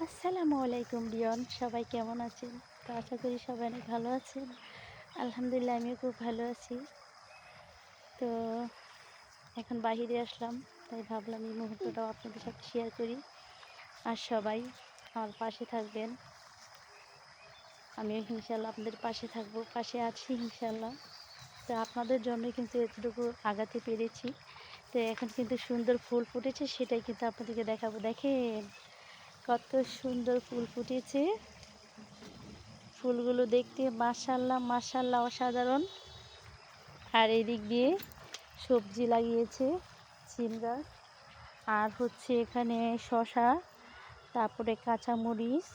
আসসালামু আলাইকুম রিয়ন, সবাই কেমন আছেন? তো আশা করি সবাই অনেক ভালো আছেন। আলহামদুলিল্লাহ আমিও খুব ভালো আছি। তো এখন বাহিরে আসলাম, তাই ভাবলাম এই মুহূর্তটাও আপনাদের সাথে শেয়ার করি। আর সবাই আমার পাশে থাকবেন, আমিও ইনশাল্লাহ আপনাদের পাশে থাকবো, পাশে আছি ইনশাল্লাহ। তো আপনাদের জন্যই কিন্তু এতটুকু আগাতে পেরেছি। তো এখন কিন্তু সুন্দর ফুল ফুটেছে, সেটাই কিন্তু আপনাদেরকে দেখাবো। দেখেন কত সুন্দর ফুল ফুটেছে, ফুলগুলো দেখতে মাশাআল্লাহ মাশাআল্লাহ অসাধারণ। আর এদিক দিয়ে সবজি লাগিয়েছে, সিম গাছ, আর হচ্ছে এখানে শসা, তারপরে কাঁচামরিচ,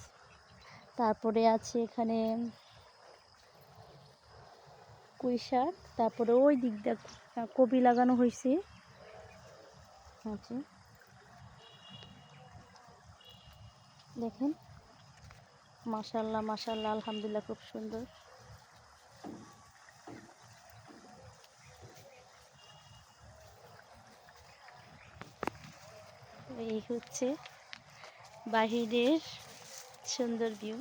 তারপরে আছে এখানে পুঁই শাক, তারপরে ওই দিক দিয়ে কপি লাগানো হয়েছে। আচ্ছা দেখেন মাশাআল্লাহ মাশাআল্লাহ আলহামদুলিল্লাহ খুব সুন্দর। এই হচ্ছে বাহিরের সুন্দর ভিউ।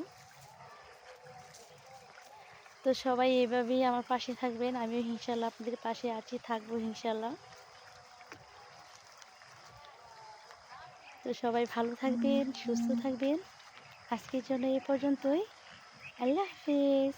তো সবাই এভাবেই আমার পাশে থাকবেন, আমিও ইনশাল্লাহ আপনাদের পাশে আছি, থাকবো ইনশাল্লাহ। তো সবাই ভালো থাকবেন, সুস্থ থাকবেন। আজকের জন্য এ পর্যন্তই। আল্লাহ হাফেজ।